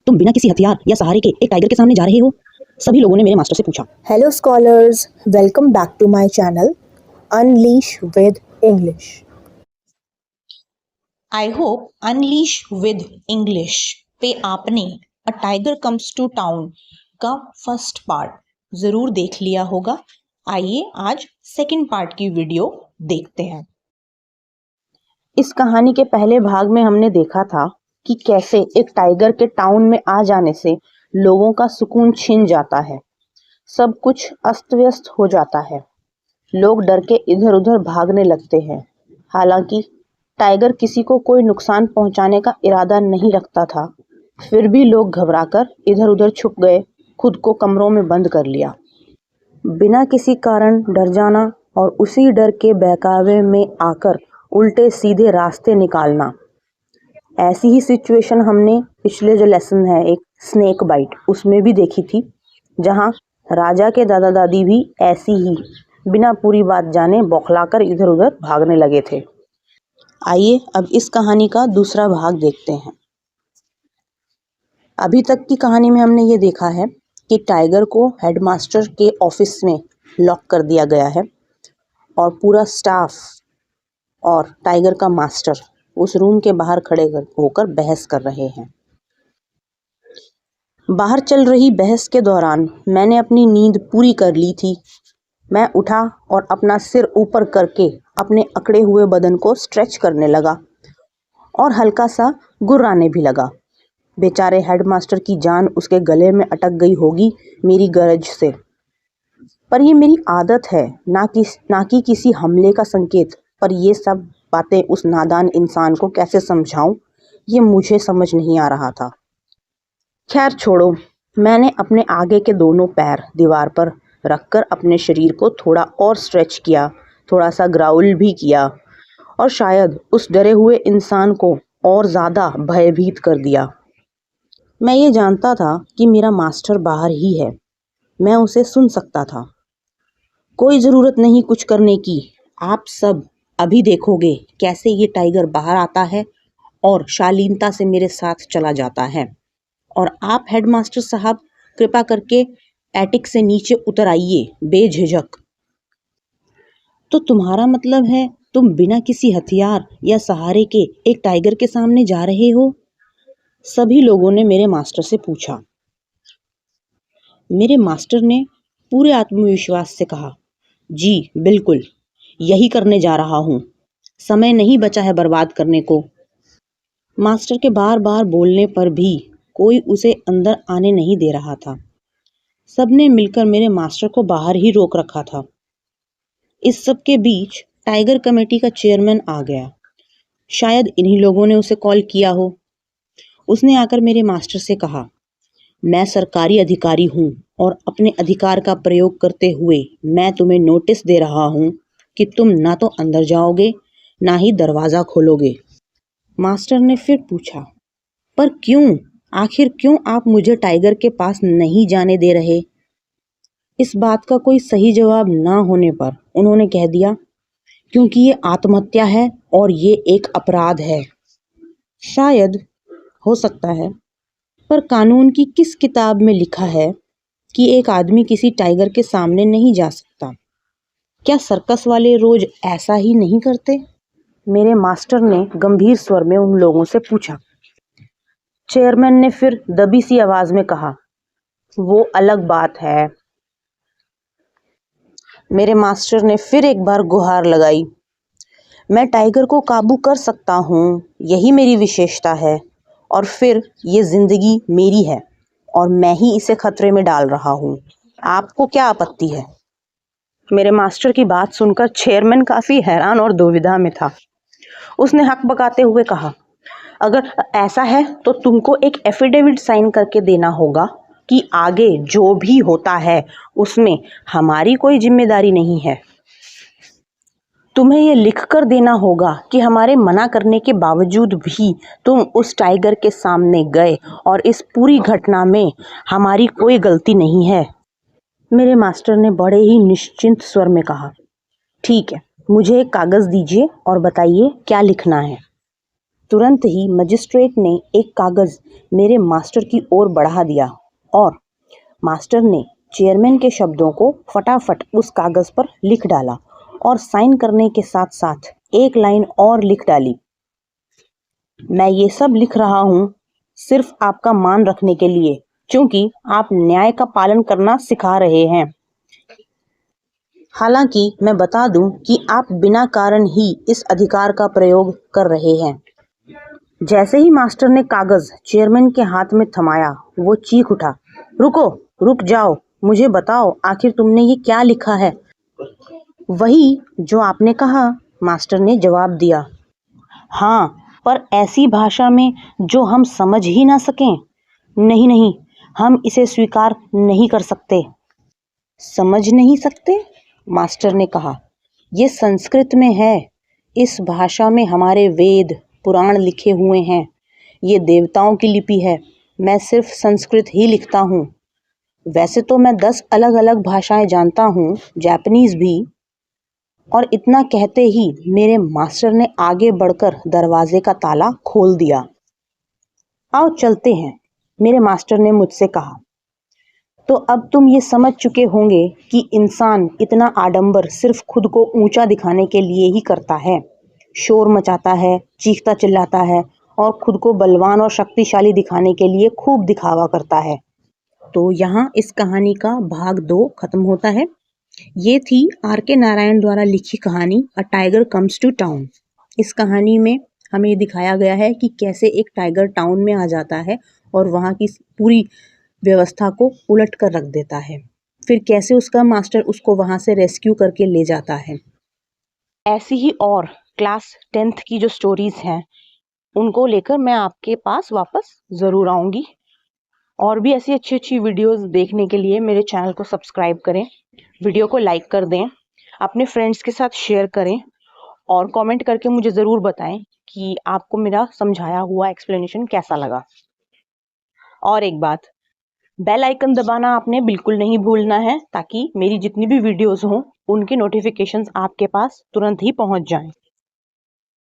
तुम बिना किसी हथियार या सहारे के एक टाइगर के सामने जा रहे हो? सभी लोगों ने मेरे मास्टर से पूछा। Hello scholars, welcome back to my channel Unleash with English. I hope Unleash with English पे आपने a tiger comes to town का फर्स्ट पार्ट ज़रूर देख लिया होगा। आइए आज सेकंड पार्ट की वीडियो देखते हैं। इस कहानी के पहले भाग में हमने देखा था कि कैसे एक टाइगर के टाउन में आ जाने से लोगों का सुकून छिन जाता है, सब कुछ अस्त व्यस्त हो जाता है, लोग डर के इधर उधर भागने लगते हैं। हालांकि टाइगर किसी को कोई नुकसान पहुंचाने का इरादा नहीं रखता था, फिर भी लोग घबराकर इधर उधर छुप गए, खुद को कमरों में बंद कर लिया। बिना किसी कारण डर जाना और उसी डर के बहकावे में आकर उल्टे सीधे रास्ते निकालना, ऐसी ही सिचुएशन हमने पिछले जो लेसन है एक स्नेक बाइट उसमें भी देखी थी, जहां राजा के दादा दादी भी ऐसी ही बिना पूरी बात जाने बौखलाकर इधर उधर भागने लगे थे। आइए अब इस कहानी का दूसरा भाग देखते हैं। अभी तक की कहानी में हमने ये देखा है कि टाइगर को हेडमास्टर के ऑफिस में लॉक कर दिया गया है और पूरा स्टाफ और टाइगर का मास्टर उस रूम के बाहर खड़े होकर बहस कर रहे हैं। बाहर चल रही बहस के दौरान मैंने अपनी नींद पूरी कर ली थी। मैं उठा और अपना सिर ऊपर करके अपने अकड़े हुए बदन को स्ट्रेच करने लगा और हल्का सा गुर्राने भी लगा। बेचारे हेडमास्टर की जान उसके गले में अटक गई होगी मेरी गरज से, पर ये मेरी आदत है, ना कि किसी हमले का संकेत। पर ये सब बातें उस नादान इंसान को कैसे समझाऊं, ये मुझे समझ नहीं आ रहा था। खैर छोड़ो, मैंने अपने आगे के दोनों पैर दीवार पर रखकर अपने शरीर को थोड़ा और स्ट्रेच किया, थोड़ा सा ग्राउल भी किया और शायद उस डरे हुए इंसान को और ज़्यादा भयभीत कर दिया। मैं ये जानता था कि मेरा मास्टर बाहर ही है, मैं उसे सुन सकता था। कोई ज़रूरत नहीं कुछ करने की, आप सब अभी देखोगे कैसे ये टाइगर बाहर आता है और शालीनता से मेरे साथ चला जाता है। और आप हेडमास्टर साहब कृपा करके एटिक से नीचे उतर आइए बेझिझक। तो तुम्हारा मतलब है तुम बिना किसी हथियार या सहारे के एक टाइगर के सामने जा रहे हो? सभी लोगों ने मेरे मास्टर से पूछा। मेरे मास्टर ने पूरे आत्मविश्वास से कहा, जी बिल्कुल, यही करने जा रहा हूँ, समय नहीं बचा है बर्बाद करने को। मास्टर के बार बार बोलने पर भी कोई उसे अंदर आने नहीं दे रहा था। सबने मिलकर मेरे मास्टर को बाहर ही रोक रखा था। इस सब के बीच टाइगर कमेटी का चेयरमैन आ गया। शायद इन्हीं लोगों ने उसे कॉल किया हो। उसने आकर मेरे मास्टर से कहा, मैं सरकारी अधिकारी हूँ और अपने अधिकार का प्रयोग करते हुए मैं तुम्हें नोटिस दे रहा हूँ कि तुम ना तो अंदर जाओगे ना ही दरवाज़ा खोलोगे। मास्टर ने फिर पूछा, पर क्यों? आखिर क्यों आप मुझे टाइगर के पास नहीं जाने दे रहे? इस बात का कोई सही जवाब ना होने पर उन्होंने कह दिया, क्योंकि ये आत्महत्या है और ये एक अपराध है। शायद, हो सकता है, पर कानून की किस किताब में लिखा है कि एक आदमी किसी टाइगर के सामने नहीं जा सकता? क्या सर्कस वाले रोज ऐसा ही नहीं करते? मेरे मास्टर ने गंभीर स्वर में उन लोगों से पूछा। चेयरमैन ने फिर दबी सी आवाज में कहा, वो अलग बात है। मेरे मास्टर ने फिर एक बार गुहार लगाई, मैं टाइगर को काबू कर सकता हूँ, यही मेरी विशेषता है, और फिर ये जिंदगी मेरी है और मैं ही इसे खतरे में डाल रहा हूँ। आपको क्या आपत्ति है? मेरे मास्टर की बात सुनकर चेयरमैन काफी हैरान और दुविधा में था। उसने हक बकाते हुए कहा, अगर ऐसा है तो तुमको एक एफिडेविट साइन करके देना होगा कि आगे जो भी होता है उसमें हमारी कोई जिम्मेदारी नहीं है। तुम्हें ये लिख कर देना होगा कि हमारे मना करने के बावजूद भी तुम उस टाइगर के सामने गए और इस पूरी घटना में हमारी कोई गलती नहीं है। मेरे मास्टर ने बड़े ही निश्चिंत स्वर में कहा, ठीक है, मुझे एक कागज़ दीजिए और बताइए क्या लिखना है। तुरंत ही मजिस्ट्रेट ने एक कागज मेरे मास्टर की ओर बढ़ा दिया और मास्टर ने चेयरमैन के शब्दों को फटाफट उस कागज पर लिख डाला और साइन करने के साथ साथ एक लाइन और लिख डाली। मैं ये सब लिख रहा हूँ सिर्फ आपका मान रखने के लिए, क्योंकि आप न्याय का पालन करना सिखा रहे हैं। हालांकि मैं बता दूं कि आप बिना कारण ही इस अधिकार का प्रयोग कर रहे हैं। जैसे ही मास्टर ने कागज चेयरमैन के हाथ में थमाया, वो चीख उठा, रुको, रुक जाओ, मुझे बताओ आखिर तुमने ये क्या लिखा है। वही जो आपने कहा, मास्टर ने जवाब दिया। हाँ, पर ऐसी भाषा में जो हम समझ ही ना सकें। नहीं नहीं, हम इसे स्वीकार नहीं कर सकते। समझ नहीं सकते? मास्टर ने कहा, ये संस्कृत में है। इस भाषा में हमारे वेद पुराण लिखे हुए हैं। ये देवताओं की लिपि है। मैं सिर्फ संस्कृत ही लिखता हूँ। वैसे तो मैं 10 अलग अलग भाषाएं जानता हूँ, जापानीज भी। और इतना कहते ही मेरे मास्टर ने आगे बढ़कर दरवाजे का ताला खोल दिया। आओ चलते हैं, मेरे मास्टर ने मुझसे कहा। तो अब तुम ये समझ चुके होंगे कि इंसान इतना आडंबर सिर्फ खुद को ऊंचा दिखाने के लिए ही करता है। शोर मचाता है, चीखता चिल्लाता है और खुद को बलवान और शक्तिशाली दिखाने के लिए खूब दिखावा करता है। तो यहाँ इस कहानी का भाग 2 खत्म होता है। ये थी R.K. नारायण द्वारा लिखी कहानी a tiger comes to town. इस कहानी में हमें दिखाया गया है कि कैसे एक टाइगर टाउन में आ जाता है और वहाँ की पूरी व्यवस्था को उलट कर रख देता है। फिर कैसे उसका मास्टर उसको वहाँ से रेस्क्यू करके ले जाता है। ऐसी ही और क्लास 10th की जो स्टोरीज हैं उनको लेकर मैं आपके पास वापस ज़रूर आऊँगी। और भी ऐसी अच्छी अच्छी वीडियोस देखने के लिए मेरे चैनल को सब्सक्राइब करें, वीडियो को लाइक कर दें, अपने फ्रेंड्स के साथ शेयर करें और कमेंट करके मुझे ज़रूर बताएं कि आपको मेरा समझाया हुआ एक्सप्लेनेशन कैसा लगा। और एक बात, बेल आइकन दबाना आपने बिल्कुल नहीं भूलना है ताकि मेरी जितनी भी वीडियोस हों उनके नोटिफिकेशंस आपके पास तुरंत ही पहुंच जाएं।